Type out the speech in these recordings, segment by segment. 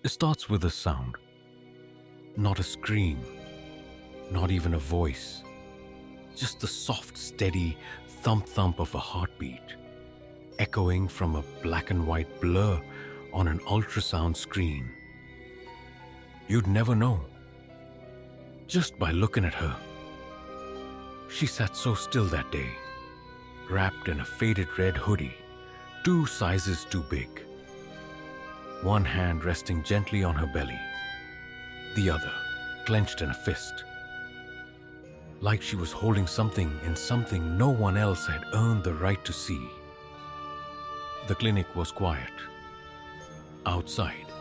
It starts with a sound, not a scream, not even a voice, just the soft, steady thump-thump of a heartbeat, echoing from a black and white blur on an ultrasound screen. You'd never know, just by looking at her. She sat so still that day, wrapped in a faded red hoodie, 2 sizes too big. One hand resting gently on her belly, the other clenched in a fist, like she was holding something in something no one else had earned the right to see. The clinic was quiet. Outside,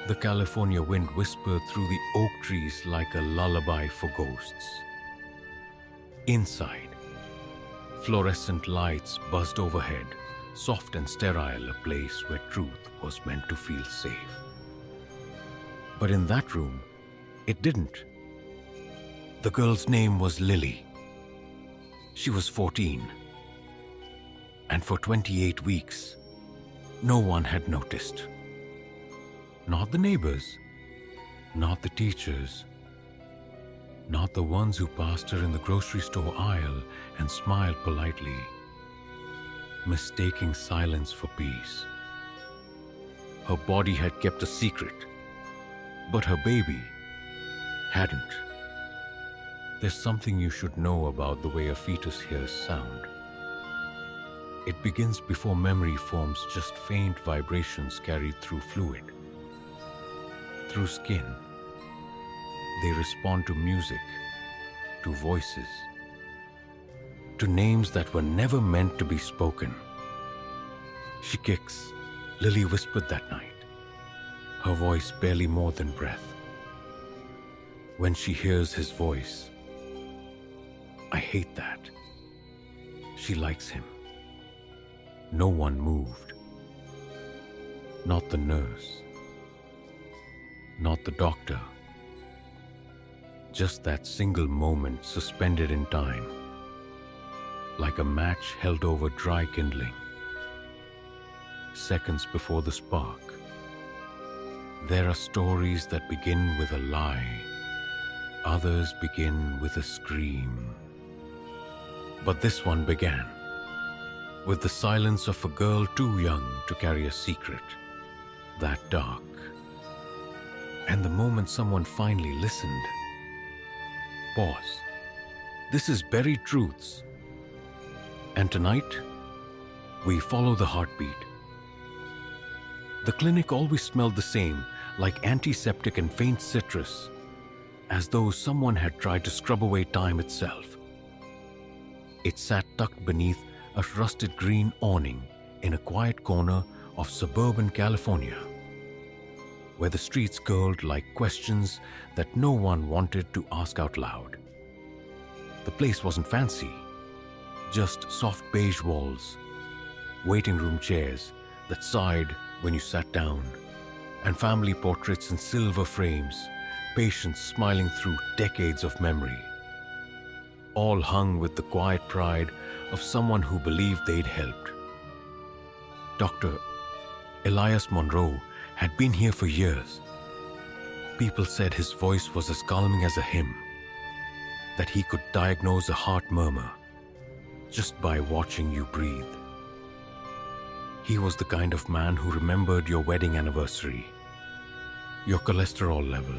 the California wind whispered through the oak trees like a lullaby for ghosts. Inside, fluorescent lights buzzed overhead, soft and sterile, a place where truth was meant to feel safe. But in that room, it didn't. The girl's name was Lily. She was 14. And for 28 weeks, no one had noticed. Not the neighbors, not the teachers, not the ones who passed her in the grocery store aisle and smiled politely, mistaking silence for peace. Her body had kept a secret, but her baby hadn't. There's something you should know about the way a fetus hears sound. It begins before memory forms, just faint vibrations carried through fluid. Through skin, they respond to music, to voices, to names that were never meant to be spoken. She kicks, Lily whispered that night, her voice barely more than breath. When she hears his voice, I hate that. She likes him. No one moved. Not the nurse. Not the doctor. Just that single moment suspended in time, like a match held over dry kindling. Seconds before the spark. There are stories that begin with a lie. Others begin with a scream. But this one began with the silence of a girl too young to carry a secret that dark. And the moment someone finally listened. Pause. This is Buried Truths. And tonight, we follow the heartbeat. The clinic always smelled the same, like antiseptic and faint citrus, as though someone had tried to scrub away time itself. It sat tucked beneath a rusted green awning in a quiet corner of suburban California, where the streets gurgled like questions that no one wanted to ask out loud. The place wasn't fancy, just soft beige walls, waiting room chairs that sighed when you sat down, and family portraits in silver frames, patients smiling through decades of memory, all hung with the quiet pride of someone who believed they'd helped. Dr. Elias Monroe had been here for years. People said his voice was as calming as a hymn, that he could diagnose a heart murmur just by watching you breathe. He was the kind of man who remembered your wedding anniversary, your cholesterol level,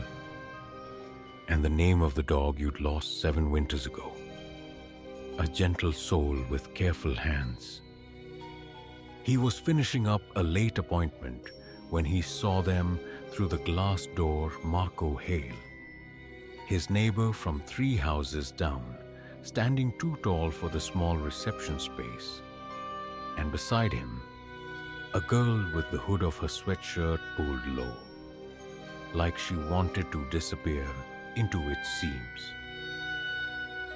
and the name of the dog you'd lost 7 winters ago. A gentle soul with careful hands. He was finishing up a late appointment when he saw them through the glass door. Marco Hale, his neighbor from 3 houses down, standing too tall for the small reception space, and beside him, a girl with the hood of her sweatshirt pulled low, like she wanted to disappear into its seams.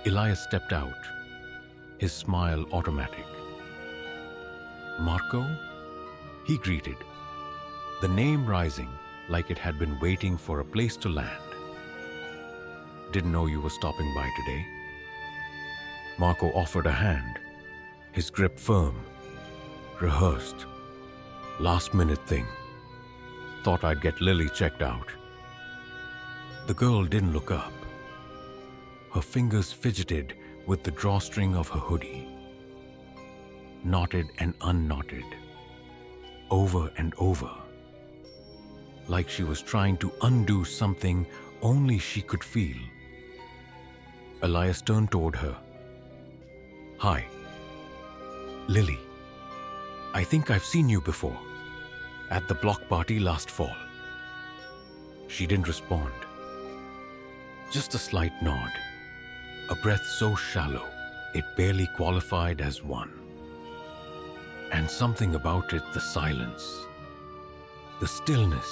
Elias stepped out, his smile automatic. Marco? He greeted, the name rising like it had been waiting for a place to land. Didn't know you were stopping by today. Marco offered a hand, his grip firm, rehearsed, last-minute thing. thought I'd get Lily checked out." The girl didn't look up. Her fingers fidgeted with the drawstring of her hoodie, knotted and unknotted, over and over, like she was trying to undo something only she could feel. Elias turned toward her. "Hi. Lily. I think I've seen you before, at the block party last fall." She didn't respond. Just a slight nod, a breath so shallow it barely qualified as one. And something about it, the silence, the stillness,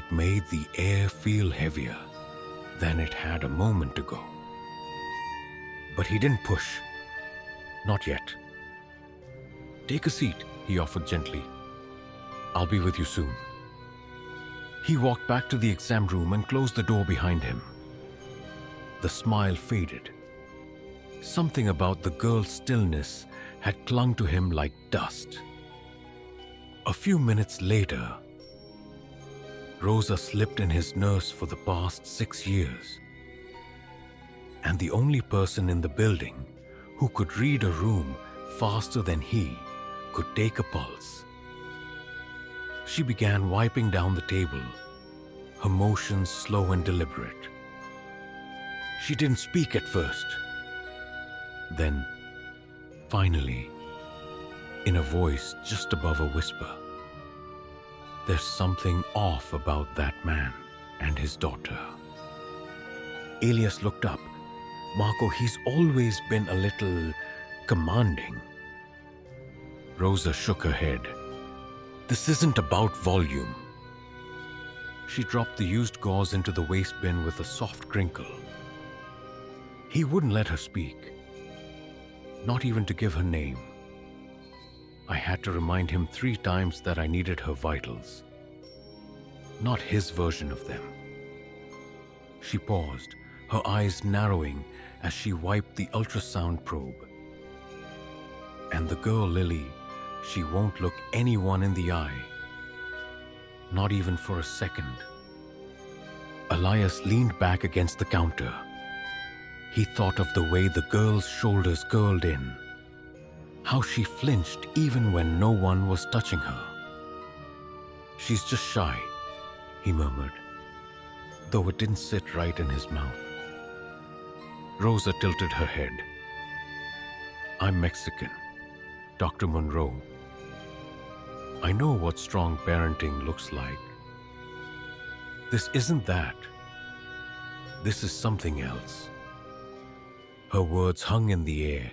it made the air feel heavier than it had a moment ago. But he didn't push. Not yet. "Take a seat," he offered gently. "I'll be with you soon." He walked back to the exam room and closed the door behind him. The smile faded. Something about the girl's stillness had clung to him like dust. A few minutes later, Rosa slipped in his nurse for the past 6 years. And the only person in the building who could read a room faster than he could take a pulse. She began wiping down the table, her motions slow and deliberate. She didn't speak at first. Then, finally, in a voice just above a whisper, "There's something off about that man and his daughter." Elias looked up. "Marco, he's always been a little commanding." Rosa shook her head. "This isn't about volume." She dropped the used gauze into the waste bin with a soft crinkle. He wouldn't let her speak, not even to give her name. I had to remind him 3 times that I needed her vitals, not his version of them. She paused, her eyes narrowing as she wiped the ultrasound probe. And the girl, Lily, she won't look anyone in the eye, not even for a second. Elias leaned back against the counter. He thought of the way the girl's shoulders curled in, how she flinched even when no one was touching her. "She's just shy," he murmured, though it didn't sit right in his mouth. Rosa tilted her head. "I'm Mexican, Dr. Monroe. I know what strong parenting looks like. This isn't that. This is something else." Her words hung in the air,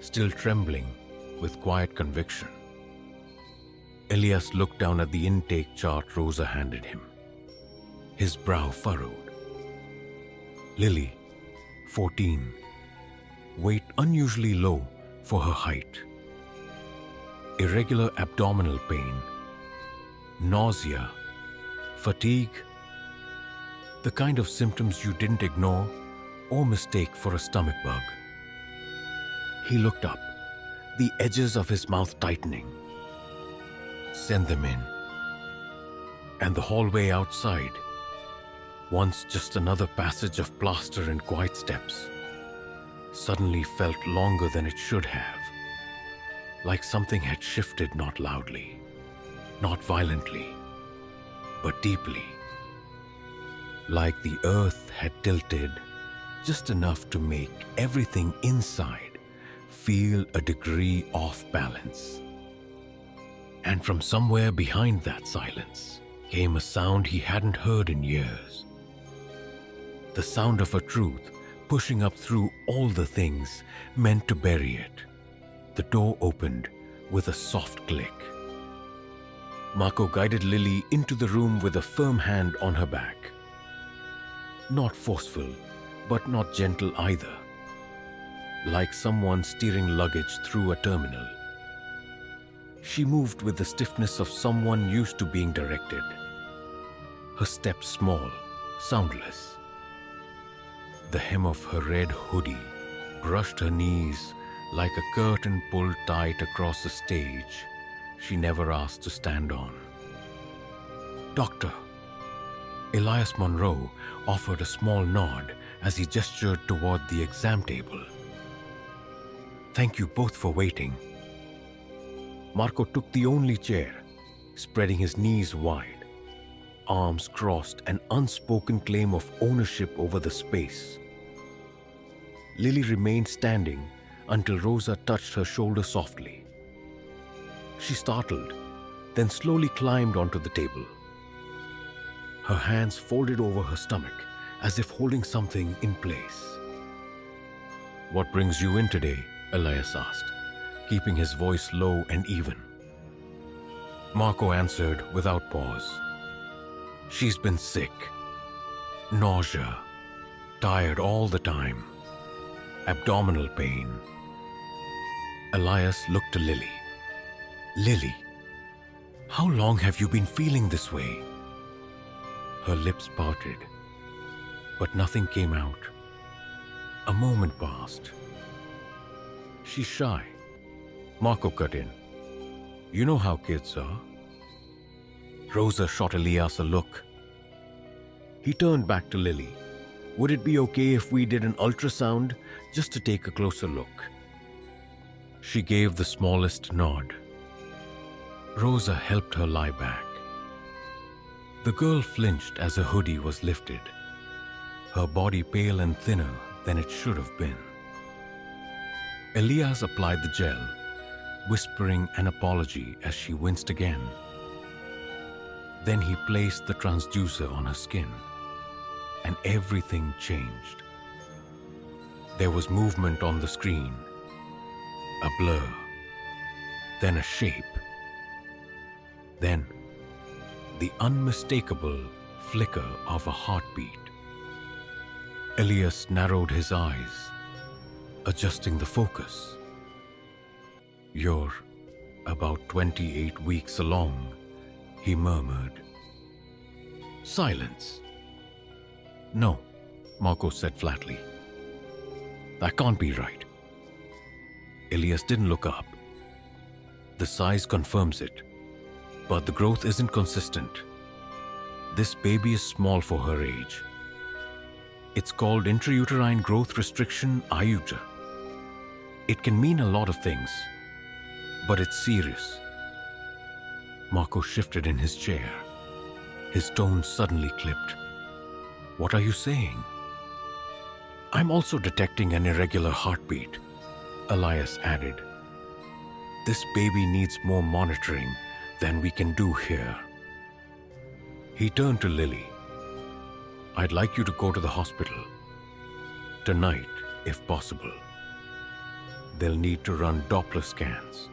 still trembling with quiet conviction. Elias looked down at the intake chart Rosa handed him. His brow furrowed. "Lily, 14. Weight unusually low for her height. Irregular abdominal pain. Nausea. Fatigue. The kind of symptoms you didn't ignore or mistake for a stomach bug." He looked up, the edges of his mouth tightening. "Send them in." And the hallway outside, once just another passage of plaster and quiet steps, suddenly felt longer than it should have, like something had shifted, not loudly, not violently, but deeply, like the earth had tilted just enough to make everything inside feel a degree off balance. And from somewhere behind that silence came a sound he hadn't heard in years. The sound of a truth pushing up through all the things meant to bury it. The door opened with a soft click. Marco guided Lily into the room with a firm hand on her back. Not forceful, but not gentle either. Like someone steering luggage through a terminal. She moved with the stiffness of someone used to being directed. Her steps small, soundless. The hem of her red hoodie brushed her knees like a curtain pulled tight across a stage she never asked to stand on. Doctor. Elias Monroe offered a small nod as he gestured toward the exam table. Thank you both for waiting. Marco took the only chair, spreading his knees wide, arms crossed, an unspoken claim of ownership over the space. Lily remained standing until Rosa touched her shoulder softly. She startled, then slowly climbed onto the table. Her hands folded over her stomach as if holding something in place. What brings you in today? Elias asked, keeping his voice low and even. Marco answered without pause. She's been sick. Nausea. Tired all the time. Abdominal pain. Elias looked to Lily. Lily, how long have you been feeling this way? Her lips parted, but nothing came out. A moment passed. She's shy. Marco cut in. You know how kids are. Rosa shot Elias a look. He turned back to Lily. Would it be okay if we did an ultrasound just to take a closer look? She gave the smallest nod. Rosa helped her lie back. The girl flinched as her hoodie was lifted, her body pale and thinner than it should have been. Elias applied the gel, whispering an apology as she winced again. Then he placed the transducer on her skin, and everything changed. There was movement on the screen, a blur, then a shape, then the unmistakable flicker of a heartbeat. Elias narrowed his eyes, adjusting the focus. You're about 28 weeks along, he murmured. Silence. No, Marco said flatly. That can't be right. Elias didn't look up. The size confirms it, but the growth isn't consistent. This baby is small for her age. It's called intrauterine growth restriction IUGR. It can mean a lot of things, but it's serious. Marco shifted in his chair. His tone suddenly clipped. What are you saying? I'm also detecting an irregular heartbeat, Elias added. This baby needs more monitoring than we can do here. He turned to Lily. I'd like you to go to the hospital. Tonight, if possible. They'll need to run Doppler scans.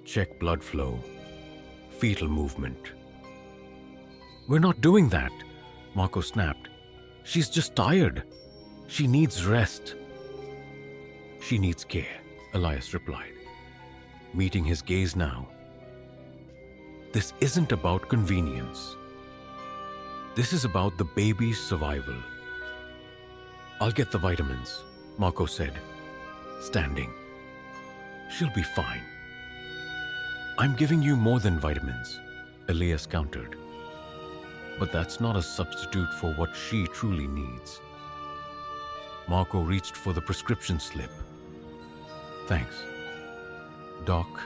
Check blood flow, fetal movement. We're not doing that, Marco snapped. She's just tired. She needs rest. She needs care, Elias replied, meeting his gaze now. This isn't about convenience. This is about the baby's survival. I'll get the vitamins, Marco said, standing. She'll be fine. I'm giving you more than vitamins, Elias countered. But that's not a substitute for what she truly needs. Marco reached for the prescription slip. Thanks. Doc,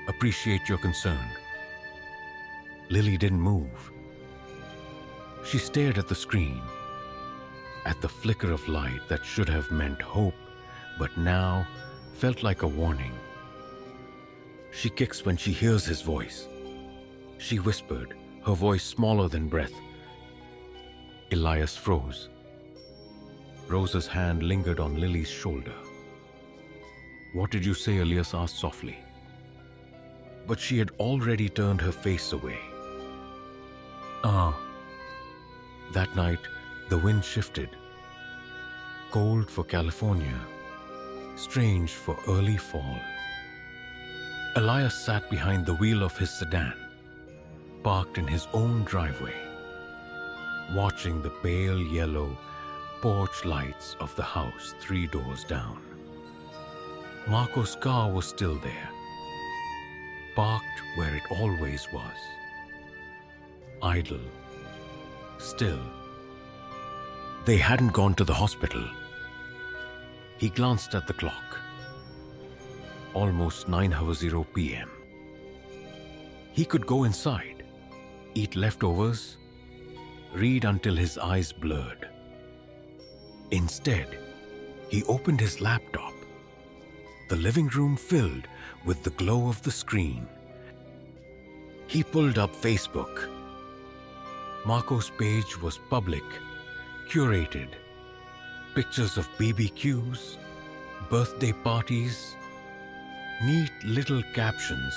appreciate your concern. Lily didn't move. She stared at the screen, at the flicker of light that should have meant hope, but now felt like a warning. She kicks when she hears his voice, she whispered, her voice smaller than breath. Elias froze. Rosa's hand lingered on Lily's shoulder. What did you say? Elias asked softly. But she had already turned her face away. That night, the wind shifted. Cold for California, strange for early fall. Elias sat behind the wheel of his sedan, parked in his own driveway, watching the pale yellow porch lights of the house 3 doors down. Marco's car was still there, parked where it always was. idle, still. They hadn't gone to the hospital. He glanced at the clock. Almost 9:00 p.m. He could go inside, eat leftovers, read until his eyes blurred. Instead, he opened his laptop. The living room filled with the glow of the screen. He pulled up Facebook. Marco's page was public, curated. Pictures of BBQs, birthday parties, neat little captions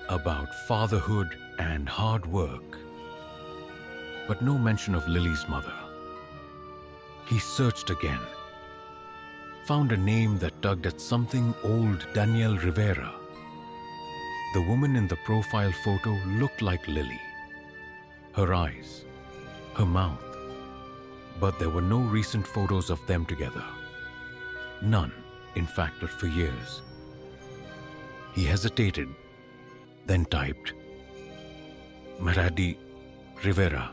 about fatherhood and hard work. But no mention of Lily's mother. He searched again, found a name that tugged at something old. Danielle Rivera. The woman in the profile photo looked like Lily. Her eyes, her mouth, but there were no recent photos of them together. None, in fact, for years. He hesitated, then typed, Maradi Rivera.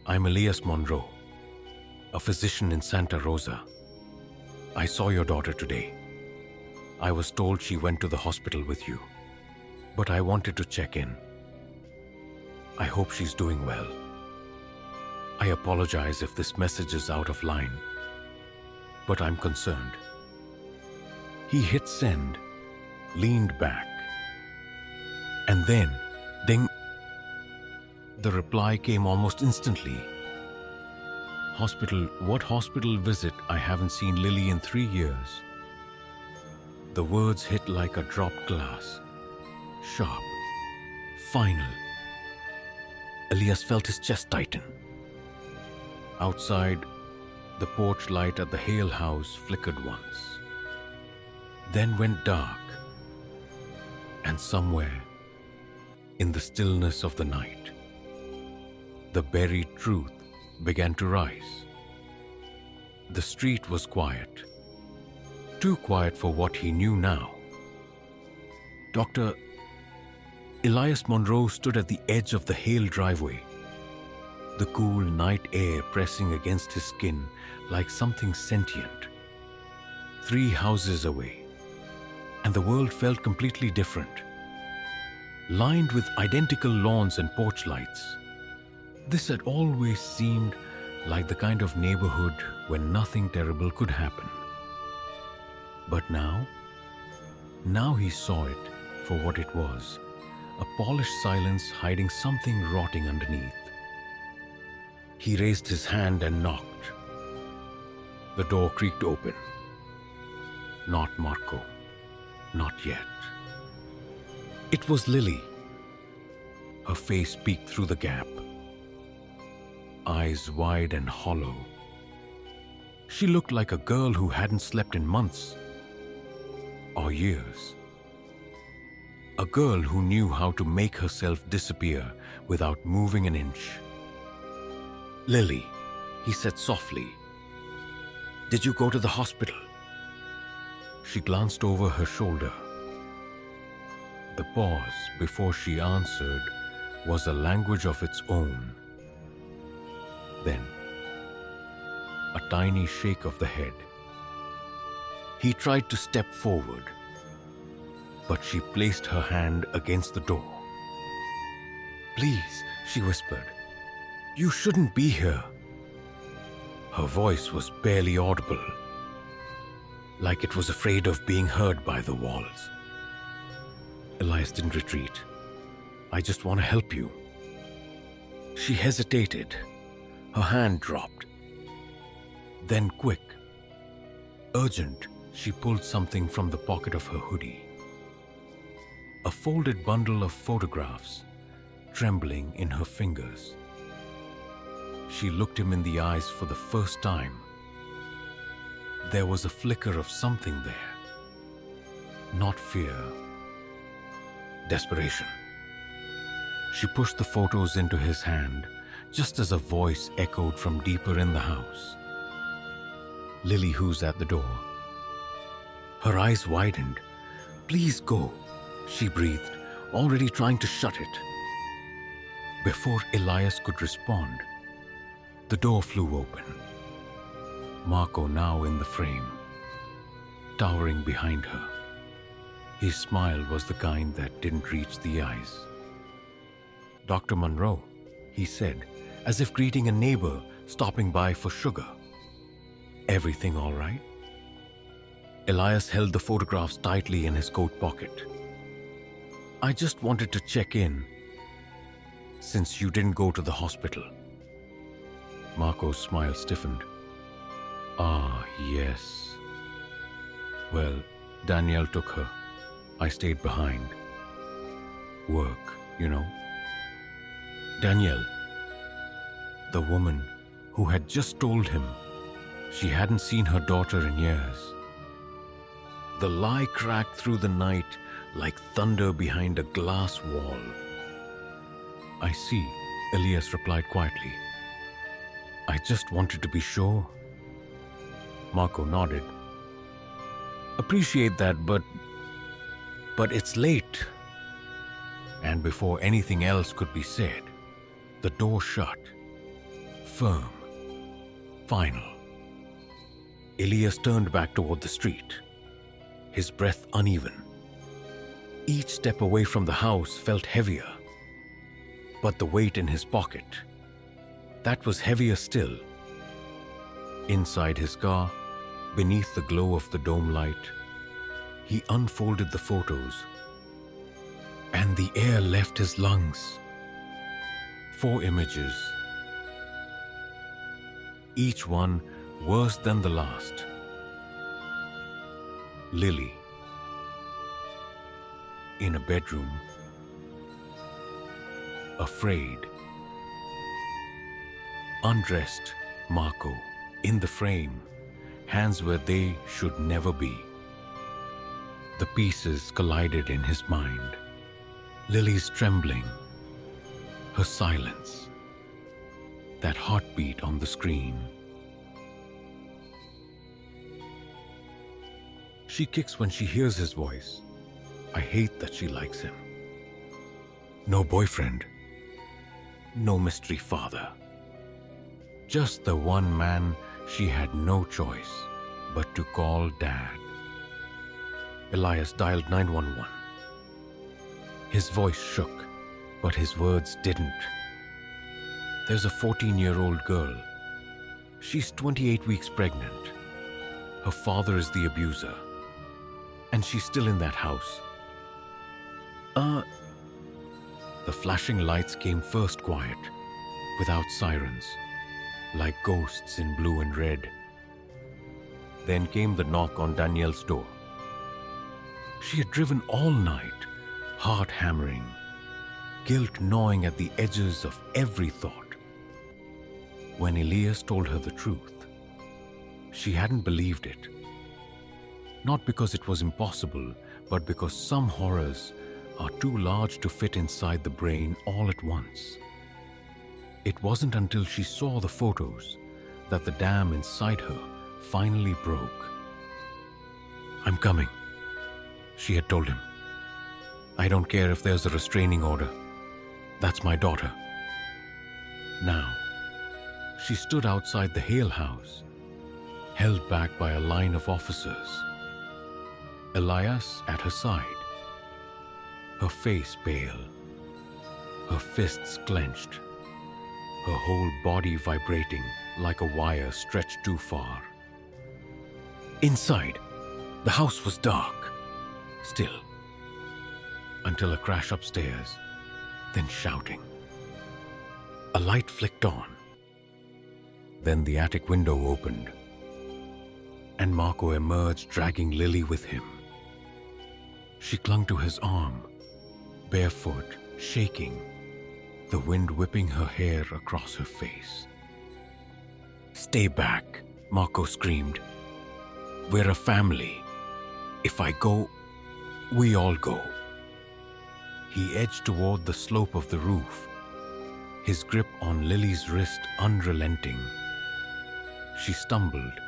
I'm Elias Monroe, a physician in Santa Rosa. I saw your daughter today. I was told she went to the hospital with you, but I wanted to check in. I hope she's doing well. I apologize if this message is out of line, but I'm concerned. He hit send, leaned back, and then, ding. The reply came almost instantly. Hospital, what hospital visit? I haven't seen Lily in 3 years. The words hit like a dropped glass. Sharp. Final. Elias felt his chest tighten. Outside, the porch light at the Hale house flickered once, then went dark, and somewhere, in the stillness of the night, the buried truth began to rise. The street was quiet, too quiet for what he knew now. Dr. Elias Monroe stood at the edge of the Hale driveway, the cool night air pressing against his skin like something sentient. 3 houses away, and the world felt completely different. Lined with identical lawns and porch lights, this had always seemed like the kind of neighborhood when nothing terrible could happen. But now he saw it for what it was, a polished silence hiding something rotting underneath. He raised his hand and knocked. The door creaked open. Not Marco. Not yet. It was Lily. Her face peeked through the gap. Eyes wide and hollow. She looked like a girl who hadn't slept in months or years. A girl who knew how to make herself disappear without moving an inch. Lily, he said softly, did you go to the hospital? She glanced over her shoulder. The pause before she answered was a language of its own. Then, a tiny shake of the head. He tried to step forward, but she placed her hand against the door. Please, she whispered. You shouldn't be here. Her voice was barely audible, like it was afraid of being heard by the walls. Elias didn't retreat. I just want to help you. She hesitated. Her hand dropped. Then quick, urgent, she pulled something from the pocket of her hoodie. A folded bundle of photographs, trembling in her fingers. She looked him in the eyes for the first time. There was a flicker of something there. Not fear. Desperation. She pushed the photos into his hand, just as a voice echoed from deeper in the house. Lily, who's at the door. Her eyes widened. Please go, she breathed, already trying to shut it. Before Elias could respond, the door flew open. Marco now in the frame, towering behind her. His smile was the kind that didn't reach the eyes. "Dr. Monroe," he said, as if greeting a neighbor stopping by for sugar. "Everything all right?" Elias held the photographs tightly in his coat pocket. "I just wanted to check in, since you didn't go to the hospital." Marco's smile stiffened. "Ah, yes. Well, Danielle took her. I stayed behind. Work, you know." Danielle, the woman who had just told him she hadn't seen her daughter in years. The lie cracked through the night like thunder behind a glass wall. "I see," Elias replied quietly. "I just wanted to be sure." Marco nodded. "Appreciate that, but it's late." And before anything else could be said, the door shut. Firm. Final. Elias turned back toward the street, his breath uneven. Each step away from the house felt heavier. But the weight in his pocket, that was heavier still. Inside his car, beneath the glow of the dome light, he unfolded the photos, and the air left his lungs. 4 images, each one worse than the last. Lily, in a bedroom, afraid. Undressed Marco, in the frame, hands where they should never be. The pieces collided in his mind. Lily's trembling, her silence, that heartbeat on the screen. She kicks when she hears his voice. I hate that she likes him. No boyfriend. No mystery father. Just the one man she had no choice but to call Dad. Elias dialed 911. His voice shook, but his words didn't. "There's a 14-year-old girl. She's 28 weeks pregnant. Her father is the abuser. And she's still in that house." The flashing lights came first quiet, without sirens, like ghosts in blue and red. Then came the knock on Danielle's door. She had driven all night, heart hammering, guilt gnawing at the edges of every thought. When Elias told her the truth, she hadn't believed it. Not because it was impossible, but because some horrors are too large to fit inside the brain all at once. It wasn't until she saw the photos that the dam inside her finally broke. "I'm coming," she had told him. "I don't care if there's a restraining order. That's my daughter." Now, she stood outside the Hale house, held back by a line of officers. Elias at her side, her face pale, her fists clenched, her whole body vibrating like a wire stretched too far. Inside, the house was dark, still, until a crash upstairs, then shouting. A light flicked on. Then the attic window opened, and Marco emerged, dragging Lily with him. She clung to his arm, barefoot, shaking, the wind whipping her hair across her face. "Stay back," Marco screamed. "We're a family. If I go, we all go." He edged toward the slope of the roof, his grip on Lily's wrist unrelenting. She stumbled,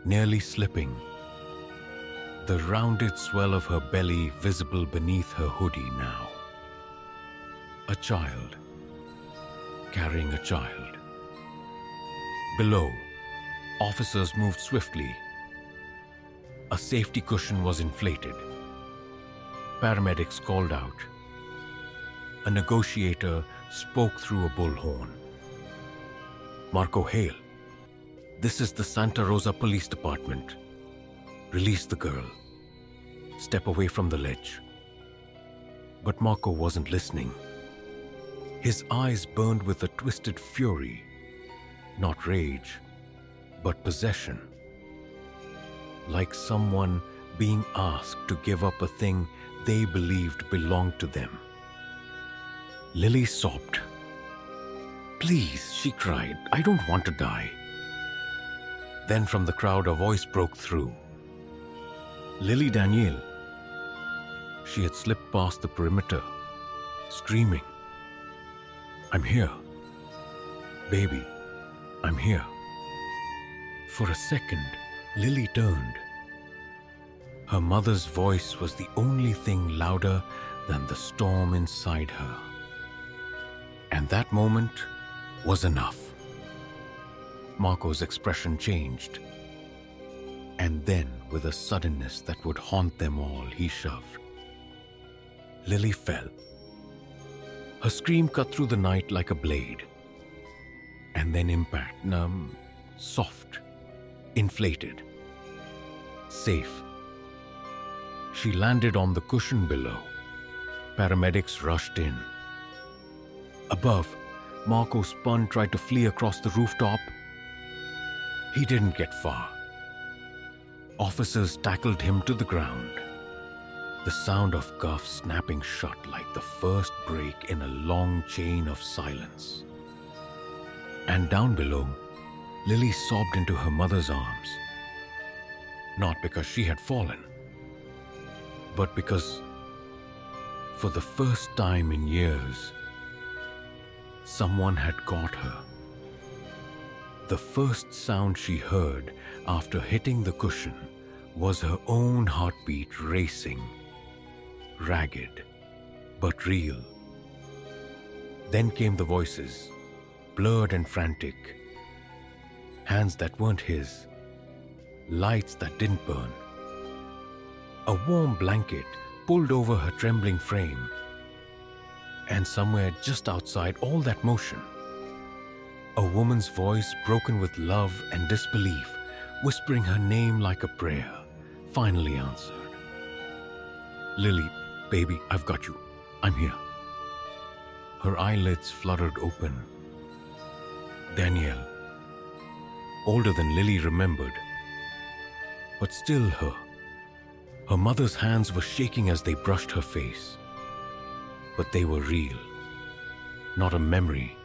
nearly slipping, the rounded swell of her belly visible beneath her hoodie now. A child, carrying a child. Below, officers moved swiftly. A safety cushion was inflated. Paramedics called out. A negotiator spoke through a bullhorn. "Marco Hale, this is the Santa Rosa Police Department. Release the girl. Step away from the ledge." But Marco wasn't listening. His eyes burned with a twisted fury, not rage, but possession. Like someone being asked to give up a thing they believed belonged to them. Lily sobbed. "Please," she cried, "I don't want to die." Then from the crowd a voice broke through. Lily Danielle. She had slipped past the perimeter, screaming, "I'm here. Baby, I'm here." For a second, Lily turned. Her mother's voice was the only thing louder than the storm inside her. And that moment was enough. Marco's expression changed. And then, with a suddenness that would haunt them all, he shoved. Lily fell. Her scream cut through the night like a blade. And then impact, numb, soft, inflated, safe. She landed on the cushion below. Paramedics rushed in. Above, Marco spun, tried to flee across the rooftop. He didn't get far. Officers tackled him to the ground. The sound of cuffs snapping shut like the first break in a long chain of silence. And down below, Lily sobbed into her mother's arms. Not because she had fallen, but because, for the first time in years, someone had got her. The first sound she heard after hitting the cushion was her own heartbeat racing, ragged but real. Then came the voices, blurred and frantic. Hands that weren't his, lights that didn't burn. A warm blanket pulled over her trembling frame. And somewhere just outside all that motion, a woman's voice broken with love and disbelief, whispering her name like a prayer, finally answered. "Lily, baby, I've got you. I'm here." Her eyelids fluttered open. Danielle, older than Lily remembered, but still her. Her mother's hands were shaking as they brushed her face. But they were real. Not a memory,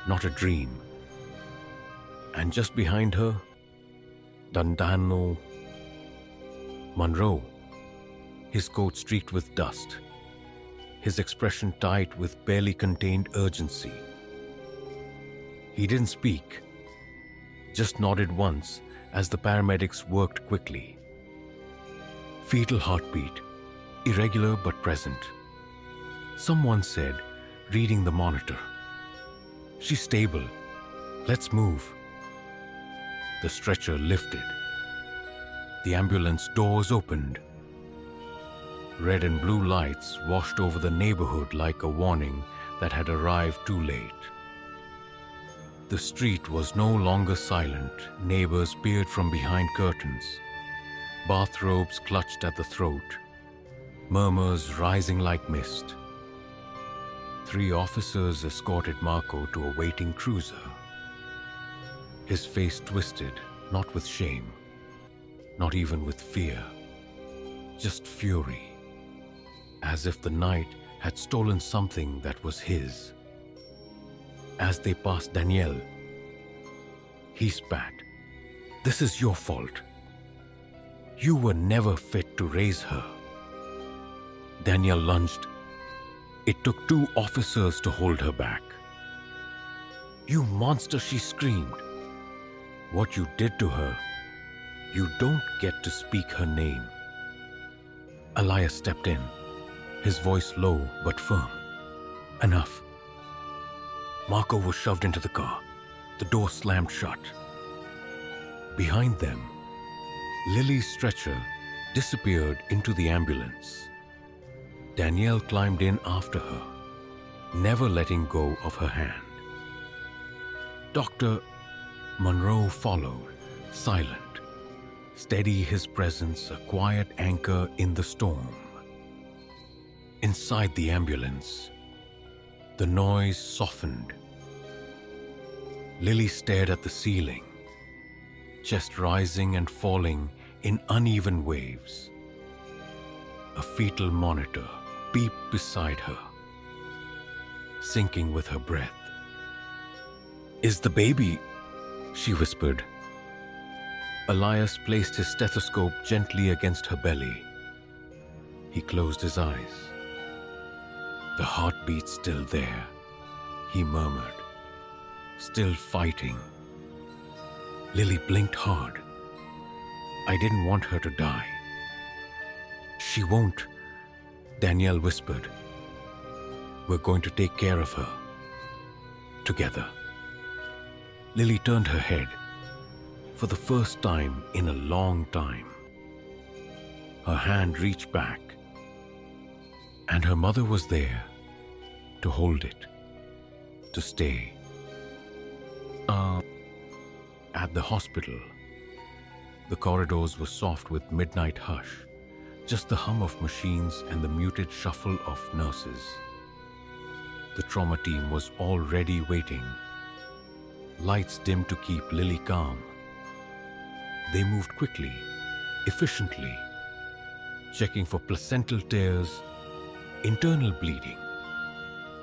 not a dream. And just behind her, Dandano Monroe, his coat streaked with dust, his expression tight with barely contained urgency. He didn't speak, just nodded once as the paramedics worked quickly. Fetal heartbeat, irregular but present. Someone said, reading the monitor, "She's stable. Let's move." The stretcher lifted. The ambulance doors opened. Red and blue lights washed over the neighborhood like a warning that had arrived too late. The street was no longer silent. Neighbors peered from behind curtains. Bathrobes clutched at the throat. Murmurs rising like mist. 3 officers escorted Marco to a waiting cruiser. His face twisted, not with shame, not even with fear, just fury, as if the night had stolen something that was his. As they passed Danielle, he spat, "This is your fault. You were never fit to raise her." Danielle lunged. It took 2 officers to hold her back. "You monster," she screamed. "What you did to her, you don't get to speak her name." Elias stepped in, his voice low but firm. "Enough. Marco was shoved into the car. The door slammed shut. Behind them, Lily's stretcher disappeared into the ambulance. Danielle climbed in after her, never letting go of her hand. Dr. Monroe followed, silent, steady his presence, a quiet anchor in the storm. Inside the ambulance, the noise softened. Lily stared at the ceiling, chest rising and falling in uneven waves. A fetal monitor beeped beside her, sinking with her breath. "Is the baby?" she whispered. Elias placed his stethoscope gently against her belly. He closed his eyes. "The heartbeat's still there," he murmured. "Still fighting." Lily blinked hard. "I didn't want her to die." "She won't," Danielle whispered. "We're going to take care of her. Together." Lily turned her head. For the first time in a long time, her hand reached back, and her mother was there to hold it, to stay. At the hospital, the corridors were soft with midnight hush, just the hum of machines and the muted shuffle of nurses. The trauma team was already waiting, lights dimmed to keep Lily calm. They moved quickly, efficiently, checking for placental tears, internal bleeding,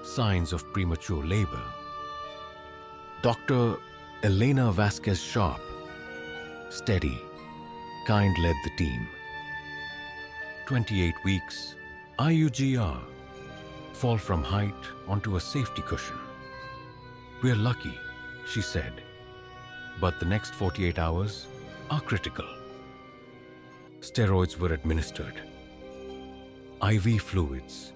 signs of premature labor. Dr. Elena Vasquez-Sharp, steady, kind, led the team. 28 weeks, IUGR, fall from height onto a safety cushion. "We're lucky," she said, "but the next 48 hours are critical." Steroids were administered, IV fluids,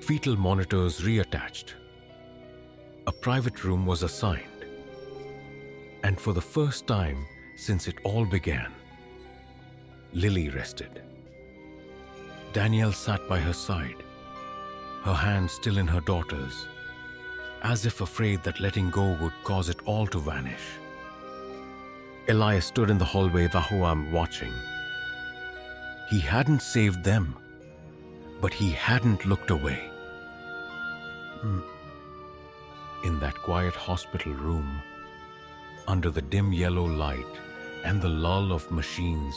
fetal monitors reattached. A private room was assigned, and for the first time since it all began, Lily rested. Danielle sat by her side, her hand still in her daughter's, as if afraid that letting go would cause it all to vanish. Elias stood in the hallway, Vahuam watching. He hadn't saved them, but he hadn't looked away. In that quiet hospital room, under the dim yellow light and the lull of machines,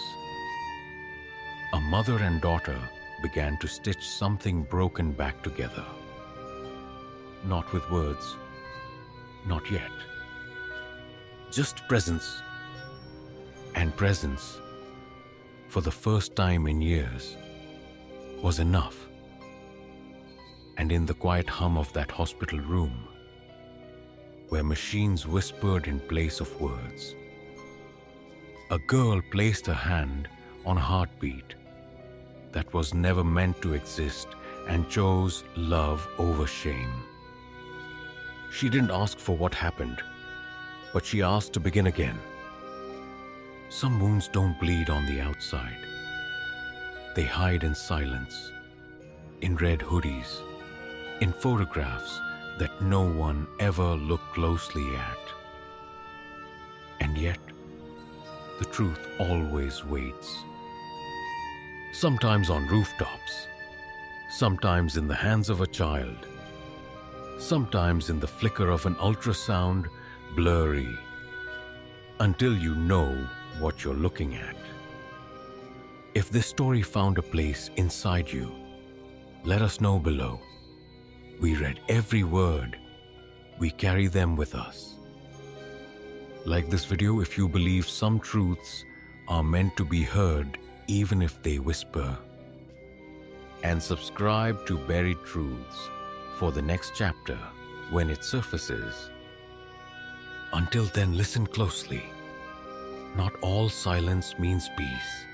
a mother and daughter began to stitch something broken back together. Not with words, not yet. Just presence. And presence, for the first time in years, was enough. And in the quiet hum of that hospital room, where machines whispered in place of words, a girl placed her hand on a heartbeat that was never meant to exist and chose love over shame. She didn't ask for what happened, but she asked to begin again. Some wounds don't bleed on the outside. They hide in silence, in red hoodies, in photographs that no one ever looked closely at. And yet, the truth always waits. Sometimes on rooftops, sometimes in the hands of a child, sometimes in the flicker of an ultrasound, blurry, until you know what you're looking at. If this story found a place inside you, let us know below. We read every word. We carry them with us. Like this video if you believe some truths are meant to be heard even if they whisper. And subscribe to Buried Truths for the next chapter when it surfaces. Until then, listen closely. Not all silence means peace.